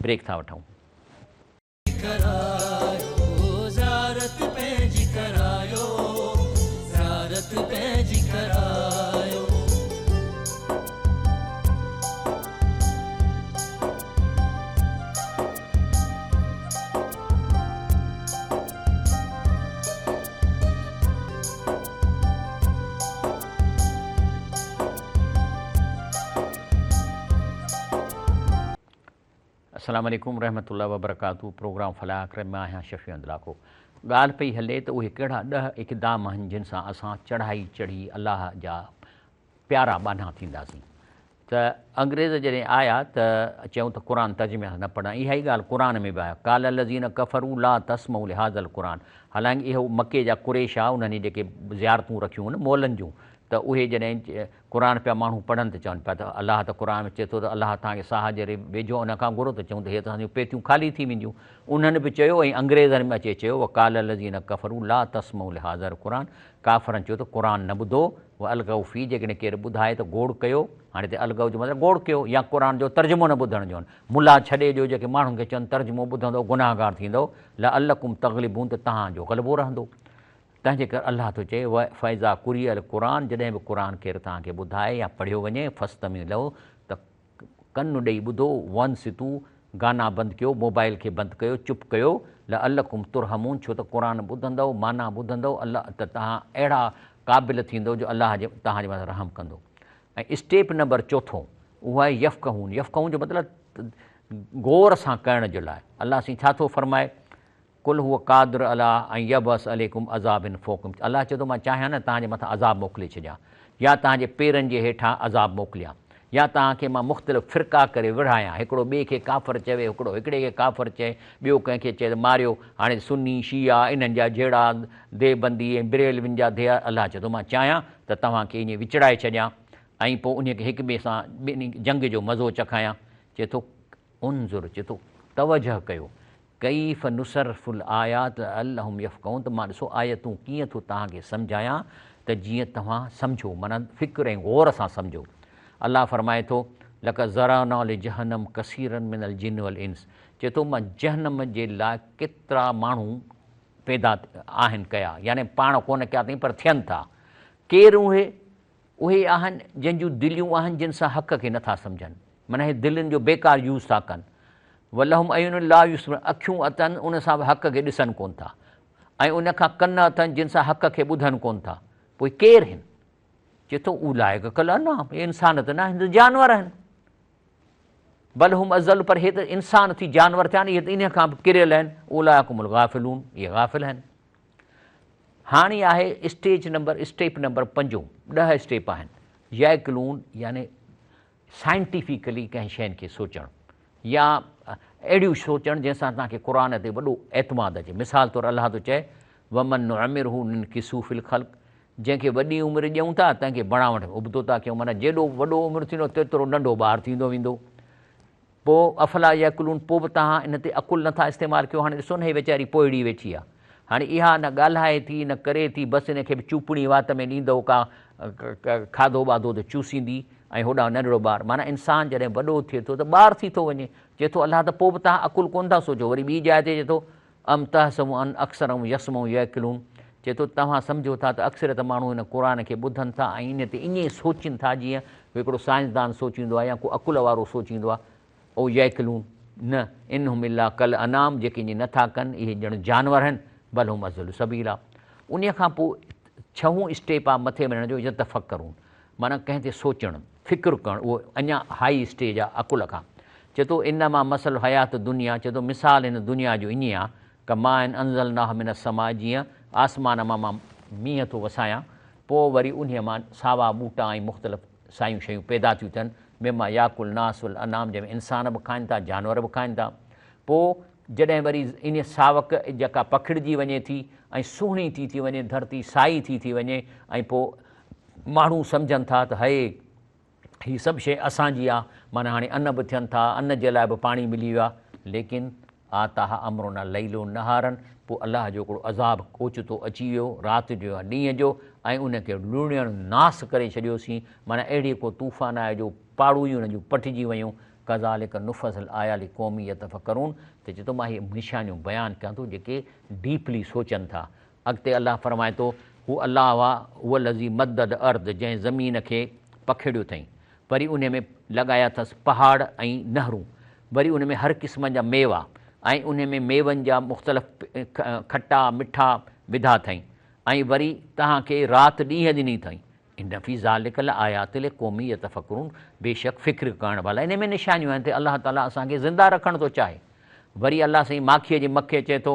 A: ब्रेक था वठूं। अस्सलाम वालेकुम रहमतुल्लाहि व बरकातहू। प्रोग्राम फलाह करे मां आहियां शफ़ी अंदलाको। ॻाल्हि पई हले त उहे कहिड़ा 10 इक़दाम आहिनि जिन सां असां चढ़ाई चढ़ी अलाह जा प्यारा बाना थींदासीं। त अंग्रेज़ जॾहिं आया त चयूं त क़ुर तर्जुमे सां न पढ़ा, इहा ई ॻाल्हि क़ुर में बि आहे, काल लज़ीन कफ़रू ला तस्मऊ लिहाज़ल क़ुर। हालांकि इहो मके जा कुरैश आहे, उन्हनि जेके ज़ियारतूं रखियूं आहिनि मोलनि जूं, त उहे जॾहिं क़ुर पिया माण्हू पढ़नि त चवनि पिया त अलाह त क़ुर में चए थो त अलाह तव्हांखे साह जहिड़े वेझो उन खां घुरो, त चऊं त हे त असांजूं पेतियूं ख़ाली थी वेंदियूं। उन्हनि बि चयो, ऐं अंग्रेज़नि में अचे चयो वकाल लज़ीन कफ़रू ला तस्मऊ लिहाज़ल क़ुर, काफ़रनि चयो त क़ुर न ॿुधो। उहा अलगऊ फ़ी, जेकॾहिं केरु ॿुधाए त गोड़ कयो। हाणे त अलगऊ जो मतिलबु गोड़ कयो, या क़ुर जो तर्जुमो न ॿुधण जो। मुला छॾे ॾियो जेके माण्हुनि खे चवनि तर्जुमो ॿुधंदो गुनाहगार थींदो। लअल्लकुम तग़लिबून, त तव्हांजो ग़लबो रहंदो। तंहिंजे करे अलाह थो चए व फ़ैज़ा कुरी अल क़ुर, जॾहिं बि क़ुर केरु तव्हांखे ॿुधाए या पढ़ियो वञे, फ़स्तमी लहो, त कनु ॾेई ॿुधो। वन सितू, गाना बंदि कयो, मोबाइल खे बंदि कयो, चुप कयो। लअल्लकुम तुरहमून, छो त क़ुर ॿुधंदव, माना ॿुधंदव, अलाह त तव्हां अहिड़ा क़ाबिल थींदो जो अलाह जे तव्हांजे मथां रहम कंदो। ऐं स्टेप नंबर चोथों उहा आहे यफ़क़हून। यफ़क़हून जो मतिलबु गौर सां करण जे लाइ। अलाह साईं छा थो फरमाए? कुल हुअ क़ादिर अला ऐं यबस अलैकुम अज़ाबिन फ़ौकुम। अलाह चए थो मां चाहियां न तव्हांजे मथां अज़ाब मोकिले छॾियां, या तव्हांजे पेरनि जे हेठां अज़ाब मोकिलियां, या तव्हांखे मां मुख़्तलिफ़ फ़िरका करे विढ़ायां। हिकिड़ो ॿिए खे काफ़िर चवे, हिकिड़ो हिकिड़े खे काफ़िर चए, ॿियो कंहिंखे चए त मारियो। हाणे सुन्नी शिया इन्हनि जा जहिड़ा देबंदी ऐं बिरेलविन जा धे, अलाह चए थो मां चाहियां त तव्हांखे ईअं विचिड़ाए छॾियां, ऐं पोइ उन खे हिक ॿिए सां ॿिन्ही जंग जो मज़ो चखायां। चए थो उनज़ुर, चए थो तवजह कयो, कैफ़ नुसरफ़ुल आयात अल्लहुम यफ़क़हून, त मां ॾिसो आयतूं कीअं थो तव्हांखे सम्झायां त जीअं तव्हां सम्झो, माना फ़िक्र ऐं गौर सां सम्झो। अलाह फरमाए थो लक़द ज़रअना लिजहन्नम कसीरन मिनल जिन्न वल इंस। चए थो मां जहन्नम जे लाइ केतिरा माण्हू पैदा आहिनि कया, यानी पाण कोन कया अथई पर थियनि था। केरु उहे? उहे आहिनि जंहिंजूं दिलियूं आहिनि जिन सां हक़ खे नथा सम्झनि, माना हे दिलनि जो बेकार यूज़ था कनि। वलहुम अयुन ला युसिरुन, अखियूं अथनि उन सां बि हक़ खे ॾिसनि कोन था, ऐं उन खां कन अथनि जिन सां हक़ खे ॿुधनि कोन था। पोइ केरु आहिनि? चए थो उलाइक कल अनाम, हे इंसान त न आहिनि, जानवर आहिनि। बलहुम अज़ल, पर हे त इंसान थी जानवर थिया न, इहे त इन खां बि किरियल आहिनि। उलाइकुमुल गाफ़िलून, इहे गाफ़िल आहिनि। हाणे आहे स्टेप नंबर 5, 10 स्टेप आहिनि। याकिलून यानी साइंटिफिकली कंहिं शयुनि खे सोचणु, या अहिड़ियूं सोचणु जंहिंसां तव्हांखे क़ुर ते वॾो एतमाद अचे। मिसाल तौरु अलाह थो चए वमन नुअमिरहू निनकिसू फिल ख़ल्क़, जंहिंखे वॾी उमिरि ॾियूं था तंहिंखे बणावट उबतो था कयूं, माना जेॾो वॾो उमिरि थींदो तेतिरो नंढो ॿारु थींदो वेंदो। पोइ अफ़ला याकुलून, पोइ बि तव्हां इन ते अकुलु नथा इस्तेमालु कयो। हाणे ॾिसो न, हे वीचारी पोइड़ी वेठी आहे, हाणे इहा न ॻाल्हाए थी न करे थी, बसि इनखे बि चूपड़ी वात में ॾींदो का खाधो वाधो त चूसींदी, ऐं होॾां नंढिड़ो ॿारु। माना इंसानु जॾहिं वॾो थिए थो त ॿारु थी थो वञे। चए थो अलाह त पोइ बि तव्हां अकुलु कोन था सोचो। वरी ॿी जाइ ते चए थो अम तहसबू अन अक्सरहूं यसमऊं याकिलून, चए थो तव्हां सम्झो था त अक्सरियत माण्हू हिन क़ुर खे ॿुधनि था ऐं इन ते ईअं सोचीनि था जीअं हिकिड़ो साइंसदान सोचींदो आहे या को अकुल वारो सोचींदो आहे। ओ याकिलून न, इनहुम इल्ला कल अनाम, जेके ईअं नथा कनि इहे ॼण जानवर आहिनि। बलहुम अज़ल सबील आहे। उन खां पोइ 6हों स्टेप आहे मथे वञण जो, यतफ़क्करून, माना कंहिं ते सोचणु, फ़िक्रु करणु। उहो अञा हाई स्टेज आहे अकुल खां। चए थो इन मां मसल हयात दुनिया, चए थो मिसाल हिन दुनिया जो ईअं आहे क मां इन अंज़लनाह मिन समा, जीअं आसमान मां मींहं थो वसायां, पोइ वरी उन मां सावा ॿूटा ऐं मुख़्तलिफ़ सायूं शयूं पैदा थियूं थियनि। मेमा याकुल नासुल अनाम, जंहिंमें इंसान बि खाइनि था, जानवर बि खाइनि था। पोइ जॾहिं वरी इन सावक जेका पखिड़िजी वञे थी ऐं सुहिणी थी वञे, धरती साई थी वञे, ऐं पोइ माण्हू सम्झनि था त हे हीअ सभु शइ असांजी आहे, माना हाणे अन्न बि थियनि था, अन्न जे लाइ बि पाणी मिली वियो आहे। लेकिन आताह अमरुना लैलो नहारनि, पोइ अलाह जो हिकिड़ो अज़ाब ओचितो अची वियो, राति जो या ॾींहं जो, ऐं उनखे लूणियण नास करे छॾियोसीं। माना अहिड़ी को तूफ़ान आहे जो पाड़ू ई उन जूं पटिजी वियूं। कज़ालिक नुफ़ज़िल आयाली क़ौमी यतफ़क्करून, त चए थो मां इहे निशानियूं बयानु कयां थो जेके डीपली सोचनि था। अॻिते अलाह फरमाए थो हू अलाह आहे उहा लज़ी मदद अर्द, जंहिं ज़मीन खे पखिड़ियो अथई, वरी उन में लॻाया अथसि पहाड़ ऐं नहरूं, वरी उन में हर क़िस्म जा मेवा, ऐं उन में मेवनि जा मुख़्तलिफ़ खटा मिठा विधा अथई, ऐं वरी तव्हांखे राति ॾींहं ॾिनी अथई। इन फी ज़ालिकल आयात लिक़ौमी यतफ़क्करून, बेशक फ़िक्र करण वाला, इन में निशानियूं आहिनि त अलाह ताला असांखे ज़िंदा रखणु थो चाहे। वरी अलाह साईं माखीअ जे मखे चए थो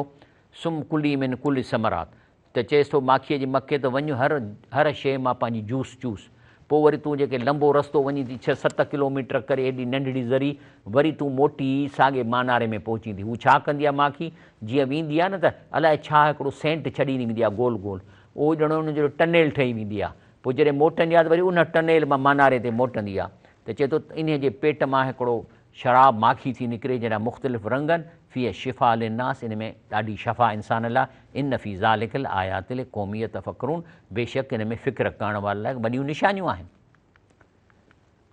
A: सुम कुली मिन कुल समरात, त चएसि थो माखीअ जे मखे त वञु हर शइ मां पंहिंजी जूस चूस। पोइ वरी तूं जेके लंबो रस्तो वञी थी 6-7 किलोमीटर करे एॾी नंढड़ी ज़री, वरी तूं मोटी साॻे मानारे में पहुचींदी। हू छा कंदी आहे माखी, जीअं वेंदी आहे न त अलाए छा हिकिड़ो सेंट छॾींदी वेंदी आहे गोल गोल, उहो ॼण उनजो टनेल ठही वेंदी आहे। पोइ जॾहिं मोटंदी आहे त वरी उन टनेल मां मानारे ते मोटंदी आहे। त चए थो इन जे पेट मां हिकिड़ो शराब माखी थी निकिरे जहिड़ा मुख़्तलिफ़ रंगनि, फ़ी शिफ़ा लिन्नास, इन में ॾाढी शफ़ा इंसान लाइ। इन फ़ी ज़ालिकल आयात लिक़ौमी यतफ़क्करून, बेशक इन में फ़िक्र करण वारे लाइ वॾियूं निशानियूं आहिनि।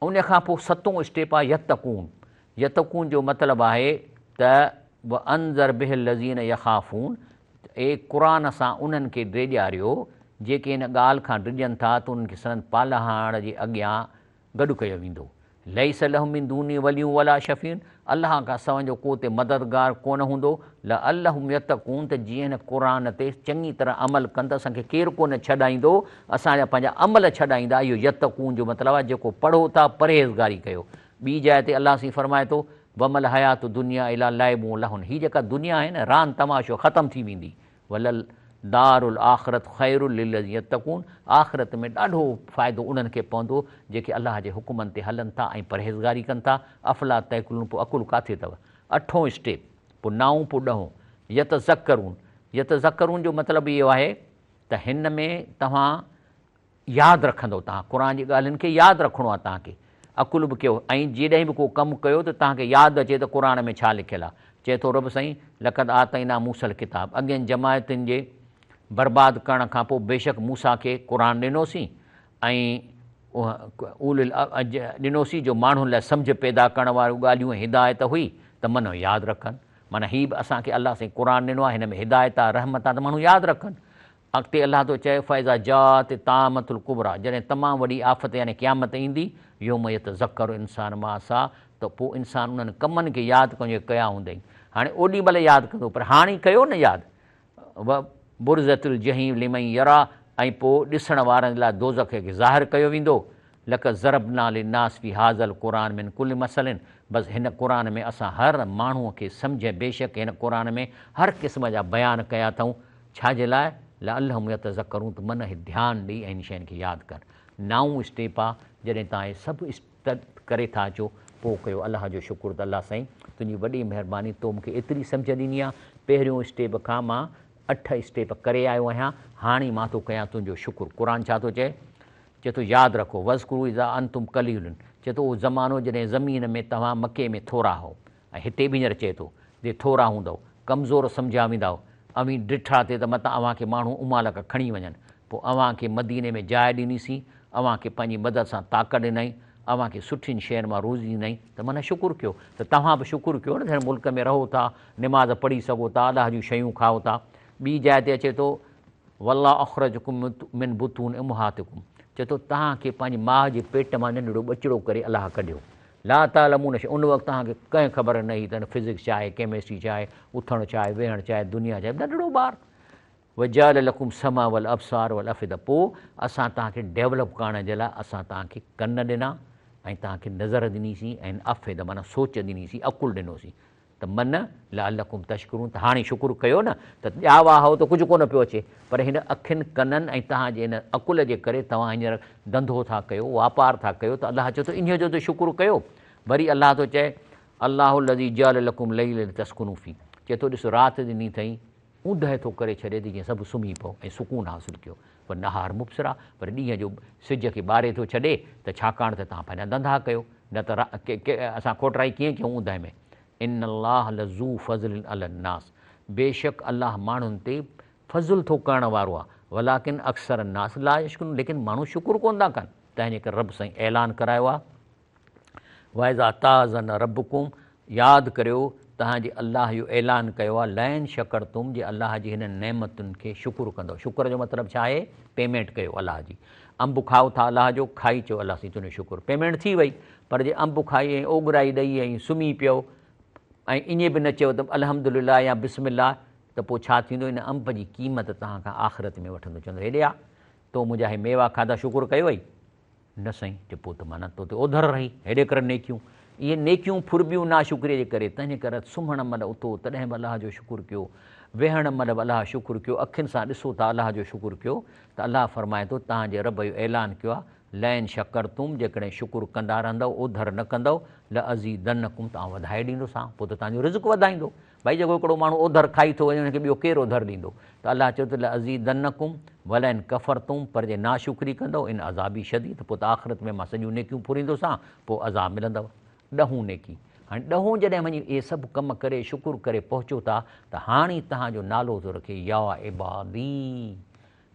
A: उन खां पोइ 7हों स्टेप आहे यतकून। यतकून जो मतिलबु आहे त व अंज़र बिहिल लज़ीन यख़ाफ़ून, क़ुर सां उन्हनि खे ड्रेॼारियो जेके इन ॻाल्हि खां ड्रिॼनि था त उन्हनि खे सदन पालहाण जे अॻियां गॾु कयो वेंदो। लैस लहुम मिन दूनी वलियूं वला शफ़ीन, अलाह खां सवाइ जो को ते मददगार कोन हूंदो। लअल्लहुम यतकून, त जीअं हिन क़ुर ते चङी तरह अमल कनि त असांखे केरु कोन छॾाईंदो, असांजा पंहिंजा अमल छॾाईंदा। इहो यतकून जो मतिलबु आहे जेको पढ़ो था परहेज़गारी कयो। ॿी जाइ ते अलाह साईं फरमाए थो वमल हयात दुनिया इला लाइबूं लहुन, हीअ जेका दुनिया आहे न रान तमाशो ख़तमु थी वेंदी। वलल दारुल आख़िरत ख़ैरुल लिल्लज़ीन यतकून, आख़िरत में ॾाढो फ़ाइदो उन्हनि खे पवंदो जेके अलाह जे हुकुमनि ते हलनि था ऐं परहेज़गारी कनि था। अफ़ला तैकुलून, पोइ अकुलु काथे अथव। 8हों स्टेप, पोइ 9हों, पोइ 10हों यतज़क्करून। यतज़क्करून जो मतिलबु इहो आहे त हिन में तव्हां यादि रखंदो, तव्हां क़ुर जी ॻाल्हियुनि खे यादि रखिणो आहे तव्हांखे, अकुलु बि कयो, ऐं जेॾहिं बि को कमु कयो त तव्हांखे यादि अचे त क़ुर में छा लिखियलु आहे। चए थो रब साईं लक़द आतैना मूसल किताब, अॻियनि जमायतुनि जे बर्बादु करण खां पोइ बेशक मूसा खे क़ुर ॾिनोसीं ऐं ॾिनोसीं जो माण्हुनि लाइ सम्झ पैदा करण वारियूं ॻाल्हियूं हिदायत हुई त मन यादि रखनि। माना हीअ बि असांखे अलाह साईं क़ुर ॾिनो आहे, हिन में हिदायत आहे, रहमत आहे, त माण्हू यादि रखनि। अॻिते अलाह थो चए फ़ैज़ा जात तामतुल कुबरा, जॾहिं तमामु वॾी आफ़त यानी क़यामत ईंदी, योम यतज़क्करु इंसान मासा, त पोइ इंसानु उन्हनि कमनि खे यादि कंहिंजे कया हूंदई। हाणे ओॾी महिल यादि कंदो, पर हाणे कयो न यादि। बुरज़तुल जहीम लिमन यरा, ऐं पोइ ॾिसण वारनि लाइ दोज़ख खे ज़ाहिर कयो वेंदो। लक ज़रबना लिन्नास फ़ी हाज़ल क़ुरान मिन कुल मसलिन, बसि हिन क़ुरान में असां हर माण्हूअ खे सम्झ, बेशक हिन क़ुरान में हर क़िस्म जा बयान कया अथऊं। छाजे लाइ? लअल्लहुम यतज़क्करून, त मन खे ध्यानु ॾेई ऐं इन शयुनि खे यादि कर। 9 स्टेप आहे, जॾहिं तव्हां इहे सभु करे था अचो, पोइ कयो अलाह जो शुकुरु त अलाह साईं तुंहिंजी वॾी महिरबानी, तो मूंखे एतिरी सम्झ ॾिनी आहे। पहिरियों स्टेप खां मां 8 स्टेप करे आयो आहियां, हाणे मां थो कयां तुंहिंजो शुकुरु। क़ुरान छा थो चए? चए थो यादि रखो वज़कुरू इज़ा अंतुम कलीलुन, चए थो उहो ज़मानो जॾहिं ज़मीन में तव्हां मके में थोरा हो, ऐं हिते बि हींअर चए थो जे थोरा हूंदव, कमज़ोर सम्झिया वेंदव, अवी ॾिठा थिए त मतां अव्हांखे माण्हू उमालक खणी वञनि, पोइ अव्हांखे मदीने में जाइ ॾिनीसीं, अव्हांखे पंहिंजी मदद सां ताक़त ॾिनई, अव्हांखे सुठियुनि शयुनि मां रोज़ी ॾिनई, त माना शुकुरु कयो। त तव्हां बि शुकुरु कयो न, हिन मुल्क में रहो था, निमाज़ पढ़ी सघो था, अलाह जूं शयूं खाओ था। ॿी जाइ ते अचे थो वल्ला अख़रजकुम मिन बुतून उम्महातिकुम, चए थो तव्हांखे पंहिंजी माउ जे पेट मां नंढड़ो ॿचिड़ो करे अलाह कढियो। ला तालमून शइ, उन वक़्तु तव्हांखे कंहिं ख़बर न हुई त फिज़िक्स छा आहे, केमिस्ट्री छा आहे, उथणु छा आहे, वेहणु छा आहे, दुनिया छा आहे, नंढड़ो ॿारु। वजाल लकुम समा वल अब्सार वल अफ़िदा, पोइ असां तव्हांखे डेवलप करण जे लाइ असां तव्हांखे कन ॾिना ऐं तव्हांखे नज़र ॾिनीसीं, ऐं अफ़िद माना सोच ॾिनीसीं, अकुलु ॾिनोसीं, त मन लअल्लकुम तशकुरून, त हाणे शुकुरु कयो न। त ॼावा हो त कुझु कोन पियो अचे, पर हिन अखियुनि कननि ऐं तव्हांजे हिन अकुल जे करे तव्हां हींअर धंधो था कयो, वापारु था कयो, त अलाह चए थो इन जो त शुकुरु कयो। वरी अलाह थो चए अल्लाहु लज़ी जअल लकुम लैल तस्कुनू फ़ी, चए थो ॾिसो राति ॾिनी अथई, ऊंदहि थो करे छॾे थी जीअं सभु सुम्ही पओ ऐं सुकून हासिलु कयो। पर नहार मुबसरा, पर ॾींहं जो सिज खे ॿारे थो छॾे, त छाकाणि त तव्हां पंहिंजा धंधा कयो, न त असां कोटराई कीअं कयूं ऊंदहि में। इन अल्लाह लज़ू फ़ज़ल अलन्नास, बेशक अलाह माण्हुनि ते फज़ुल थो करण वारो आहे, वलाकिन अक्सर नास ला यशकुरून, लेकिन माण्हू शुकुरु कोन था कनि। तंहिंजे करे रब साईं ऐलान करायो आहे वइज़ा ताज़न रबकुम, यादि करियो तव्हांजे अलाह जो ऐलान कयो आहे लैन शकर तुम, जे अलाह जी हिन नेमतुनि खे शुकुरु कंदो। शुकुर जो मतिलबु छा आहे? पेमेंट कयो अलाह जी। अंबु खाओ था अलाह जो, खाई चयो अलाह साईं तुंहिंजो शुकुरु, पेमेंट थी वई। पर जे अंबु खाई ऐं ओघराई ॾेई ऐं सुम्ही पियो ऐं ईअं बि न चयो त अल्हम्दुलिल्लाह या बिस्मिल्लाह, त पोइ छा थींदो? इन अंब जी क़ीमत तव्हां खां आख़िरत में वठंदो, चवंदो हेॾे आ तो मुंहिंजा हे मेवा खाधा शुकुरु कयो वई न साईं, चए पोइ त माना तो ते ओधर रही, हेॾे कर नेकियूं। इहे नेकियूं फुरबियूं ना शुक्रिया जे करे, तंहिंजे करे सुम्हण महिल उथो तॾहिं बि अलाह जो शुकुरु कयो, वेहण महिल बि अलाह शुकुरु कयो, अखियुनि सां ॾिसो था अलाह जो शुकुरु कयो। त अलाह फरमाए थो तव्हांजे रब जो ऐलान कयो आहे लैन शकर तुम, जेकॾहिं शुकुरु कंदा रहंदव, ओधर न कंदव, ल अज़ीदन्नकुम, तव्हां वधाए ॾींदोसां, पोइ त तव्हांजो रिज़्क़ वधाईंदो। भई जेको हिकिड़ो माण्हू ओधर खाई थो वञे, हुनखे ॿियो केरु ओधर ॾींदो? त अलाह चयो त ल अज़ीदन्नकुम वलैन कफ़र तुम, पर जे नाशुक्री कंदव इन अज़ाबी शदीद, पोइ त आख़िरत में मां सॼियूं नेकियूं फुरींदोसां, पोइ अज़ाब मिलंदव 10 नेकी। हाणे 10 जॾहिं वञी इहे सभु कम करे शुकुरु करे पहुचो था, त हाणे तव्हांजो नालो थो रखे या इबादी,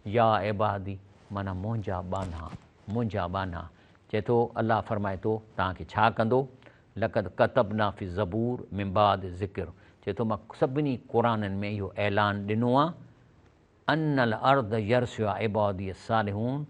A: या इबादी माना मुंहिंजा बाना, मुंहिंजा बाना। चए थो अलाह फरमाए थो तव्हांखे छा कंदो? लक़द कतबना फ़ी ज़बूर मिन बाद ज़िक्र, चए थो मां सभिनी क़ुराननि में इहो ऐलान ॾिनो आहे अनल अर्द यर्सुहा इबादी सालिहून,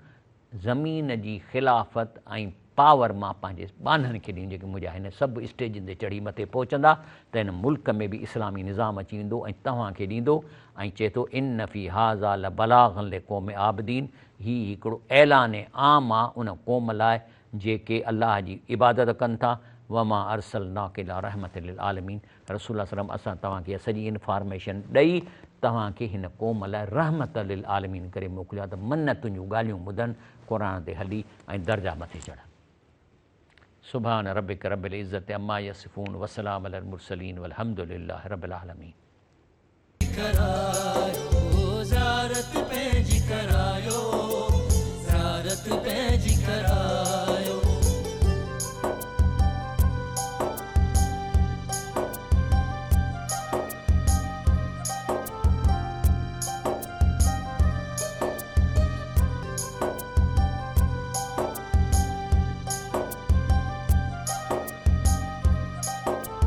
A: ज़मीन जी ख़िलाफ़त ऐं पावर मां पंहिंजे ॿाननि खे ॾींहुं, जेके मुंहिंजा हिन सभु स्टेजनि ते चढ़ी मथे पहुचंदा, त हिन मुल्क में बि इस्लामी निज़ाम अची वेंदो ऐं तव्हांखे ॾींदो। ऐं चए थो इन फ़ी हाज़ा ल बलाग़न ले क़ौम आबिदीन, हीउ हिकिड़ो ऐलान आम आहे उन क़ौम लाइ जेके अलाह जी इबादत कनि था। वमा अरसलनाका इल्ला रहमतल लिल आलमीन, रसूल सल्लम असां तव्हांखे सॼी इंफॉर्मेशन ॾेई तव्हांखे हिन क़ौम लाइ रहमत लिल आलमीन करे मोकिलियो आहे, त मन तुंहिंजूं ॻाल्हियूं ॿुधनि, क़ुरान ते हली ऐं दर्जा मथे चढ़नि। सुभान रब्बिक रब्बिल इज़्ज़ति अम्मा यसिफ़ून, वसलाम अलल मुरसलीन, वल्हम्दुलिल्लाहि रब्बिल आलमीन।